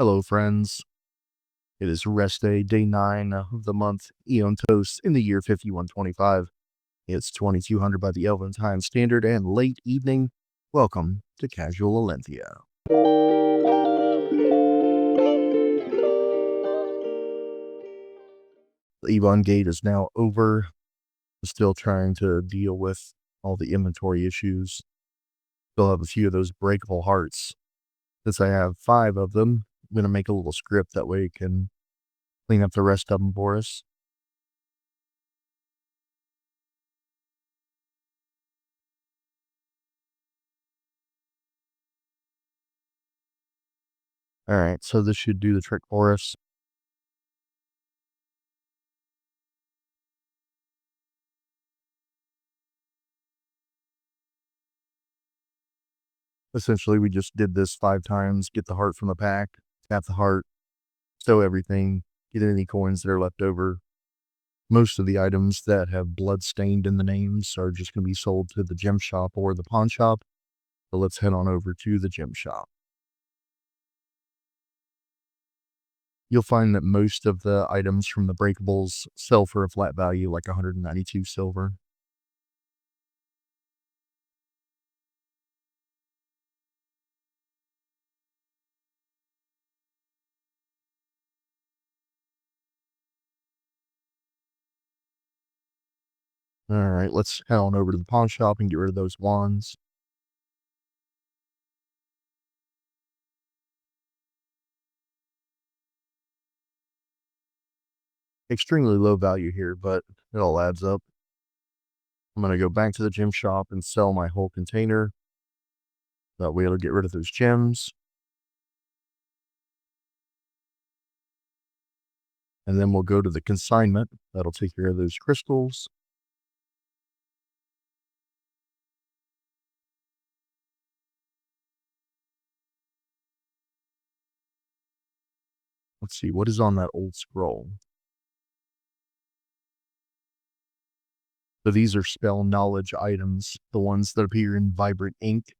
Hello, friends. It is rest day, day 9 of the month, Eon Toast, in the year 5125. It's 2200 by the Elven Time Standard and late evening. Welcome to Casual Elanthia. The Ebon Gate is now over. I'm still trying to deal with all the inventory issues. Still have a few of those breakable hearts. Since I have 5 of them, I'm going to make a little script that way it can clean up the rest of them for us. Alright, so this should do the trick for us. Essentially, we just did this 5 times, get the heart from the pack, tap the heart, stow everything, get any coins that are left over. Most of the items that have blood stained in the names are just going to be sold to the gem shop or the pawn shop. So let's head on over to the gem shop. You'll find that most of the items from the breakables sell for a flat value like 192 silver. Alright, let's head on over to the pawn shop and get rid of those wands. Extremely low value here, but it all adds up. I'm going to go back to the gem shop and sell my whole container. That way it'll get rid of those gems. And then we'll go to the consignment. That'll take care of those crystals. Let's see, what is on that old scroll? So these are spell knowledge items, the ones that appear in vibrant ink.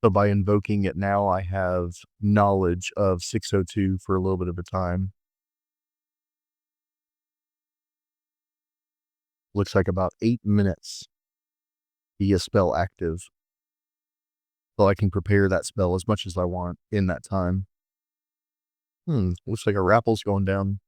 So by invoking it now, I have knowledge of 602 for a little bit of a time. Looks like about 8 minutes to be a spell active. So I can prepare that spell as much as I want in that time. Looks like a raffle's going down.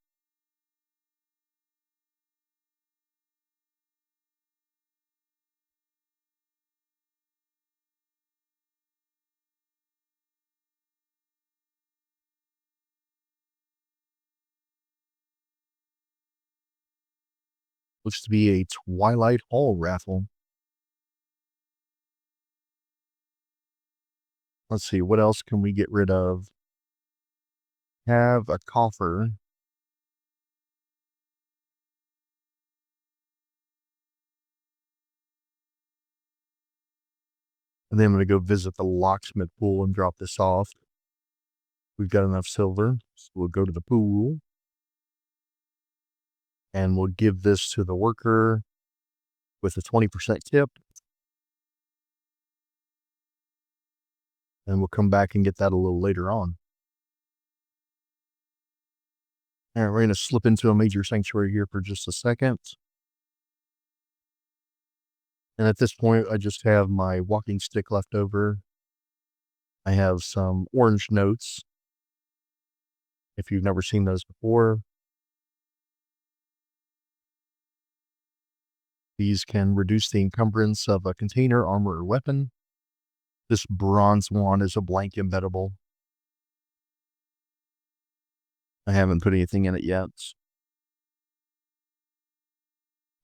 Looks to be a Twilight Hall raffle. Let's see, what else can we get rid of? Have a coffer. And then I'm going to go visit the locksmith pool and drop this off. We've got enough silver, so we'll go to the pool. And we'll give this to the worker with a 20% tip. And we'll come back and get that a little later on. All right, we're going to slip into a major sanctuary here for just a second. And at this point, I just have my walking stick left over. I have some orange notes, if you've never seen those before. These can reduce the encumbrance of a container, armor, or weapon. This bronze wand is a blank embeddable. I haven't put anything in it yet.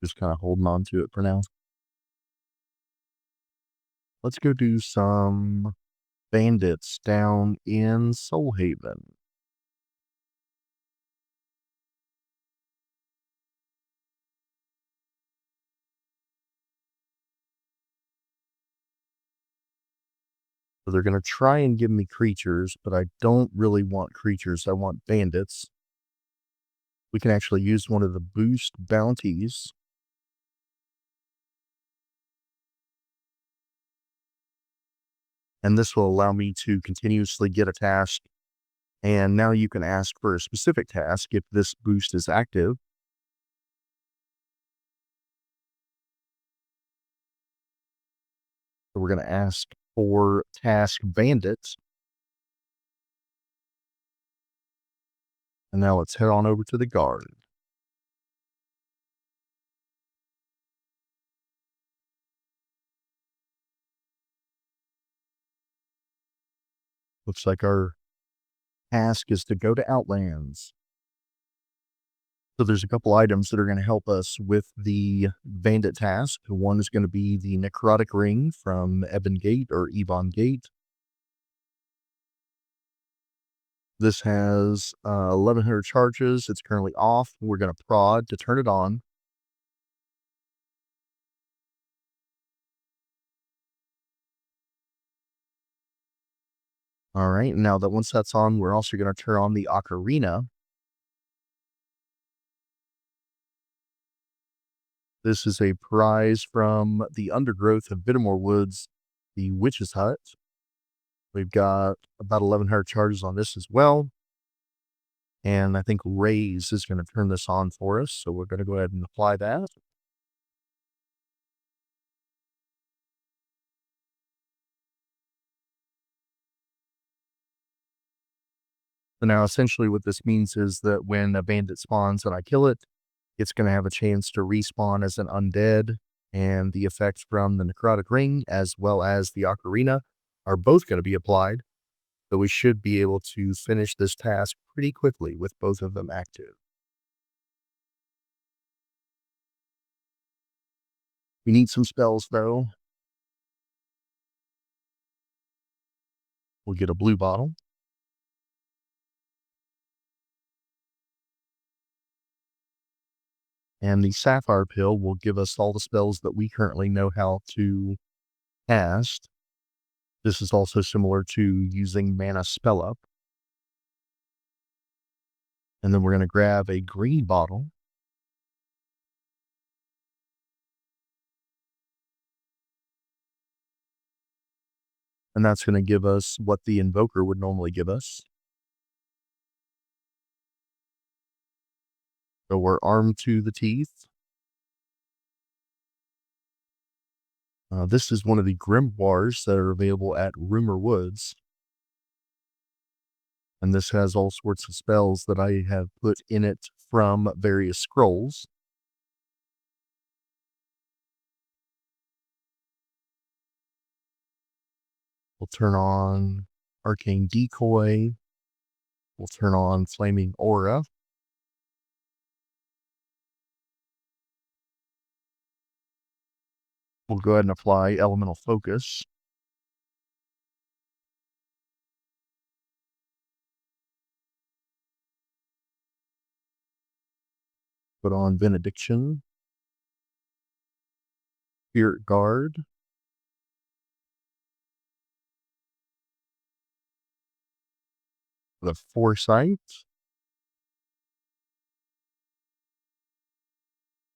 Just kind of holding on to it for now. Let's go do some bandits down in Solhaven. So they're going to try and give me creatures, but I don't really want creatures. I want bandits. We can actually use one of the boost bounties. And this will allow me to continuously get a task. And now you can ask for a specific task if this boost is active. So we're going to ask for task Bandits. And now let's head on over to the guard. Looks like our task is to go to Outlands. So there's a couple items that are going to help us with the bandit task. One is going to be the necrotic ring from Ebon Gate or Ebon Gate. This has 1100 charges. It's currently off. We're going to prod to turn it on. All right, now that once that's on, we're also going to turn on the ocarina. This is a prize from the undergrowth of Bittermore Woods, the Witch's Hut. We've got about 1100 charges on this as well. And I think Raise is going to turn this on for us. So we're going to go ahead and apply that. So now essentially what this means is that when a bandit spawns and I kill it, it's going to have a chance to respawn as an undead. And the effects from the necrotic ring as well as the ocarina are both going to be applied. So we should be able to finish this task pretty quickly with both of them active. We need some spells though. We'll get a blue bottle. And the sapphire pill will give us all the spells that we currently know how to cast. This is also similar to using mana spell up. And then we're going to grab a green bottle. And that's going to give us what the invoker would normally give us. So we're armed to the teeth. This is one of the grimoires that are available at Rumor Woods. And this has all sorts of spells that I have put in it from various scrolls. We'll turn on Arcane Decoy. We'll turn on Flaming Aura. We'll go ahead and apply Elemental Focus. Put on Benediction. Spirit Guard. The Foresight.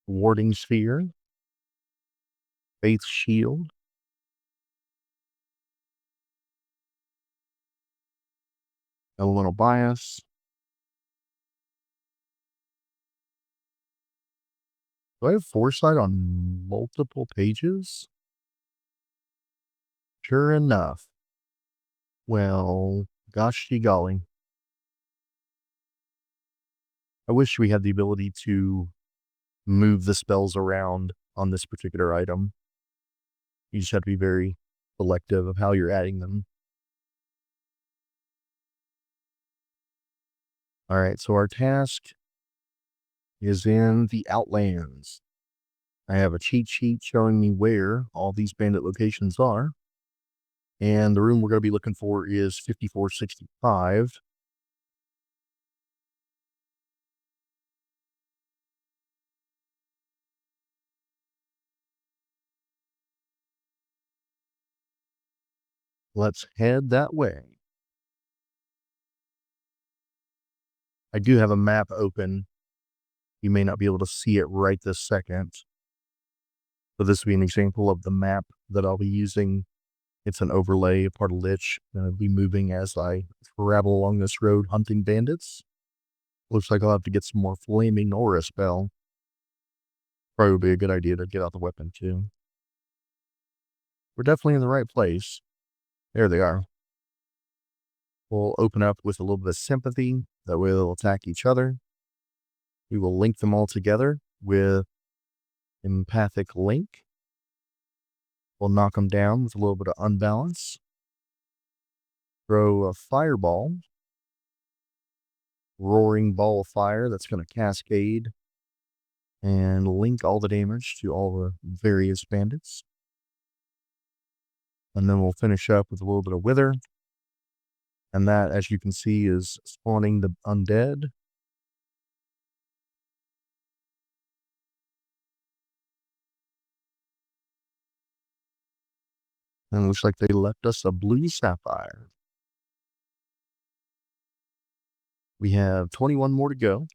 Warding Sphere. Faith Shield. Elemental Bias. Do I have Foresight on multiple pages? Sure enough. Well, gosh golly. I wish we had the ability to move the spells around on this particular item. You just have to be very selective of how you're adding them. All right, so our task is in the Outlands. I have a cheat sheet showing me where all these bandit locations are. And the room we're going to be looking for is 5465. Let's head that way. I do have a map open. You may not be able to see it right this second. So this will be an example of the map that I'll be using It's an overlay, a part of Lich. Gonna be moving as I travel along this road hunting bandits. Looks like I'll have to get some more flaming aura spell. Probably would be a good idea to get out the weapon too. We're definitely in the right place. There they are. We'll open up with a little bit of sympathy. That way they'll attack each other. We will link them all together with empathic link. We'll knock them down with a little bit of unbalance. Throw a fireball. Roaring ball of fire that's going to cascade and link all the damage to all the various bandits. And then we'll finish up with a little bit of wither. And that, as you can see, is spawning the undead. And it looks like they left us a blue sapphire. We have 21 more to go.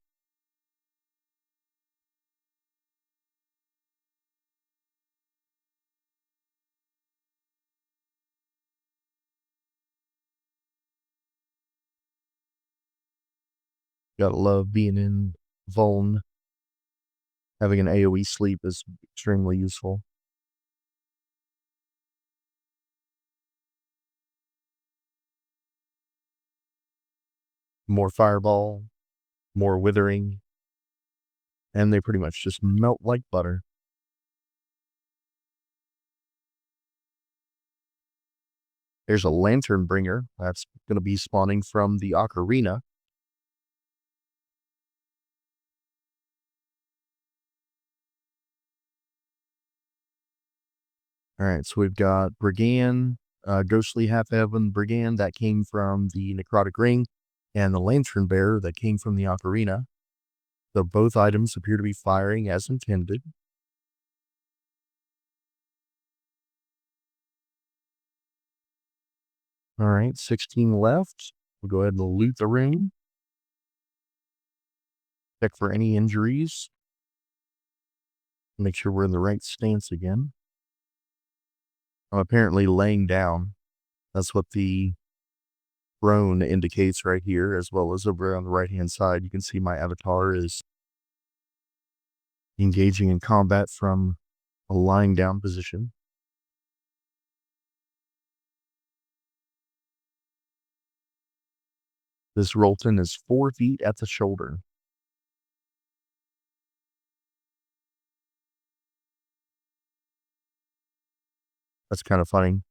Gotta love being in Vuln. Having an AoE sleep is extremely useful. More fireball, more withering, and they pretty much just melt like butter. There's a lantern bringer that's going to be spawning from the ocarina. All right, so we've got Brigand, Ghostly Half-Heaven Brigand that came from the Necrotic Ring, and the Lantern Bearer that came from the ocarina. So both items appear to be firing as intended. All right, 16 left. We'll go ahead and loot the room. Check for any injuries. Make sure we're in the right stance again. I'm apparently laying down. That's what the throne indicates right here, as well as over on the right-hand side. You can see my avatar is engaging in combat from a lying down position. This Rolton is 4 feet at the shoulder. That's kind of funny.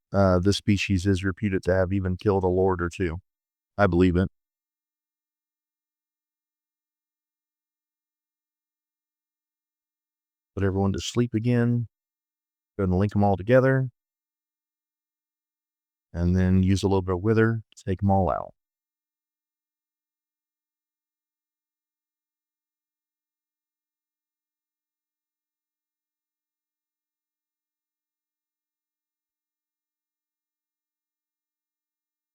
This species is reputed to have even killed a lord or two. I believe it. Put everyone to sleep again. Go ahead and link them all together. And then use a little bit of wither to take them all out.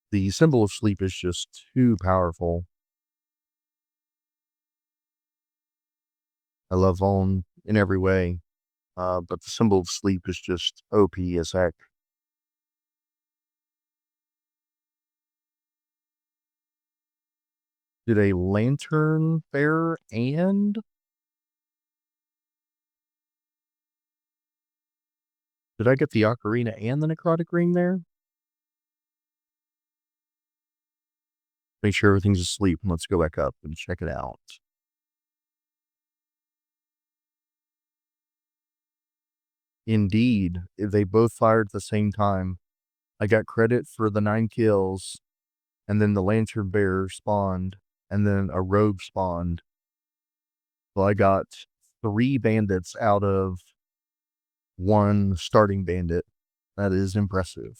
The symbol of sleep is just too powerful. I love Vuln in every way, but the symbol of sleep is just OP as heck. Did a lantern bearer and did I get the ocarina and the necrotic ring there? Make sure everything's asleep and let's go back up and check it out. Indeed, they both fired at the same time. I got credit for the 9 kills, and then the lantern bearer spawned, and then a rogue spawned. So I got 3 bandits out of 1 starting bandit. That is impressive.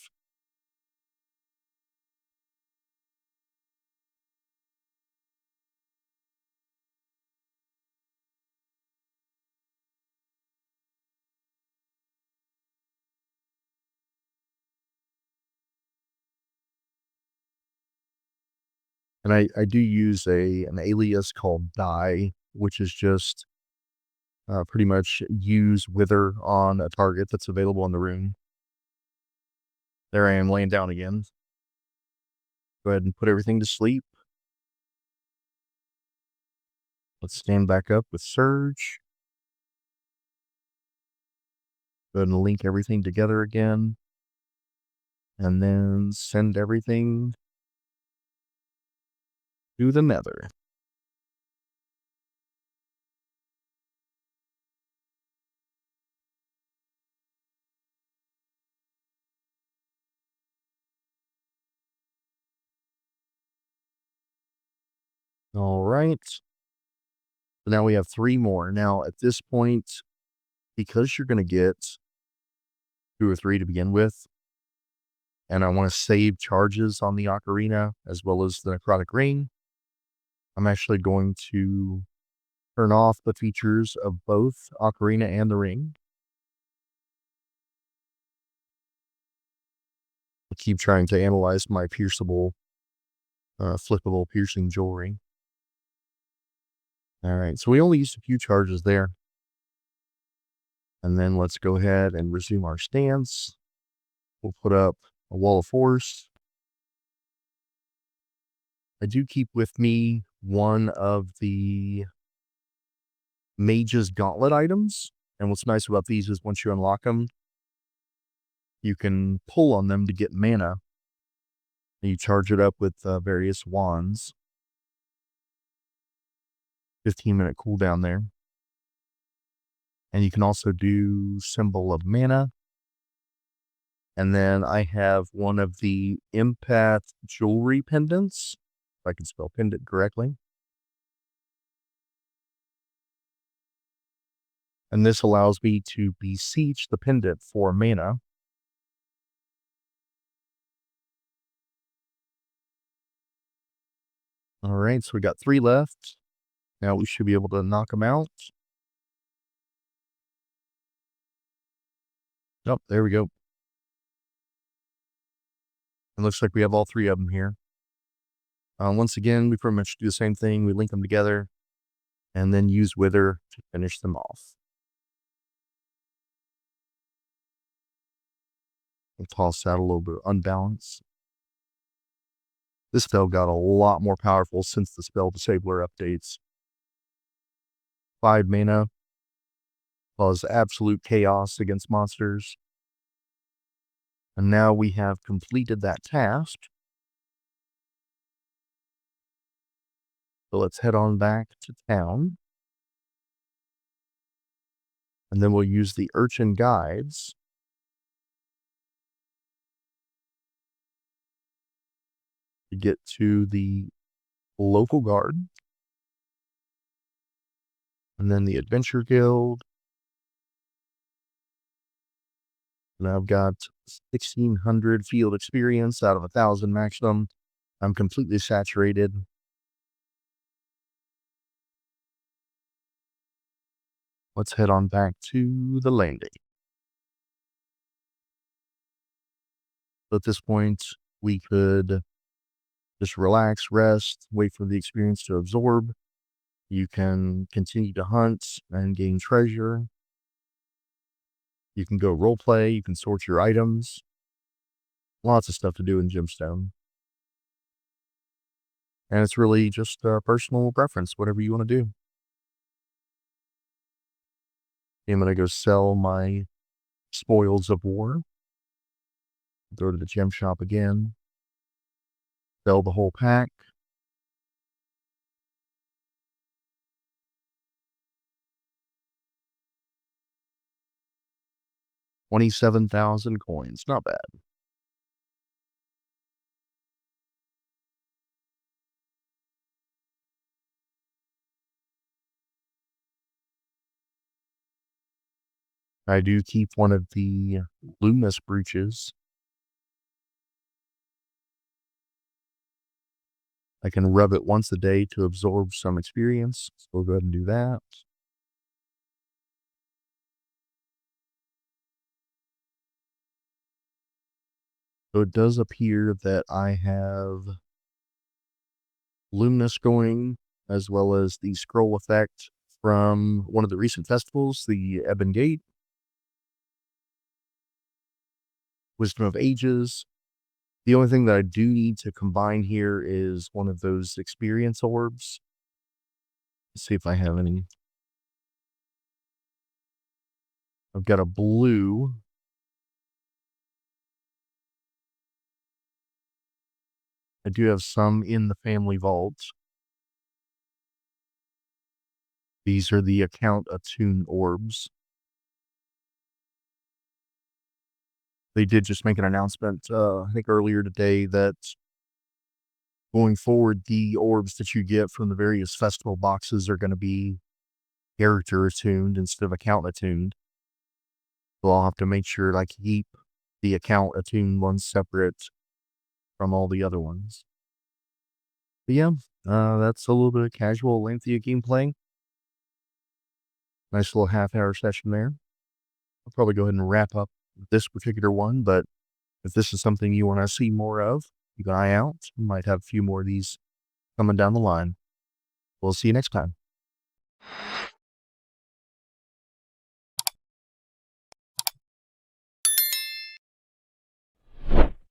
And I do use an alias called Die, which is just pretty much use wither on a target that's available in the room. There I am laying down again. Go ahead and put everything to sleep. Let's stand back up with Surge. Go ahead and link everything together again. And then send everything to the Nether. All right. So now we have 3 more. Now at this point, because you're going to get 2 or 3 to begin with, and I want to save charges on the Ocarina as well as the Necrotic Ring, I'm actually going to turn off the features of both Ocarina and the Ring. I'll keep trying to analyze my pierceable, flippable piercing jewelry. All right, so we only used a few charges there. And then let's go ahead and resume our stance. We'll put up a wall of force. I do keep with me one of the Mage's Gauntlet items. And what's nice about these is once you unlock them, you can pull on them to get mana. And you charge it up with various wands. 15-minute cooldown there. And you can also do Symbol of Mana. And then I have one of the Empath Jewelry Pendants, if I can spell pendant correctly. And this allows me to beseech the pendant for mana. All right, so we got 3 left. Now we should be able to knock them out. Oh, there we go. It looks like we have all 3 of them here. Once again, we pretty much do the same thing. We link them together and then use Wither to finish them off. We'll toss out a little bit of Unbalance. This spell got a lot more powerful since the spell disabler updates. 5 mana, cause absolute chaos against monsters. And now we have completed that task. So let's head on back to town. And then we'll use the Urchin Guides to get to the local guard. And then the Adventure Guild. And I've got 1,600 field experience out of 1,000 maximum. I'm completely saturated. Let's head on back to the landing. So at this point, we could just relax, rest, wait for the experience to absorb. You can continue to hunt and gain treasure. You can go roleplay. You can sort your items. Lots of stuff to do in Gemstone. And it's really just a personal preference, whatever you want to do. I'm going to go sell my spoils of war. Go to the gem shop again. Sell the whole pack. $27,000 coins. Not bad. I do keep one of the Luminous brooches. I can rub it once a day to absorb some experience. So we'll go ahead and do that. So it does appear that I have Luminous going, as well as the scroll effect from one of the recent festivals, the Ebon Gate. Wisdom of Ages. The only thing that I do need to combine here is one of those experience orbs. Let's see if I have any. I've got a blue. I do have some in the family vault. These are the account attune orbs. They did just make an announcement, I think earlier today, that going forward, the orbs that you get from the various festival boxes are going to be character attuned instead of account attuned. So I'll have to make sure I keep the account attuned ones separate from all the other ones. But yeah, that's a little bit of casual Elanthia gameplay. Nice little half-hour session there. I'll probably go ahead and wrap up this particular one, but if this is something you want to see more of, keep an eye out. We might have a few more of these coming down the line. We'll see you next time.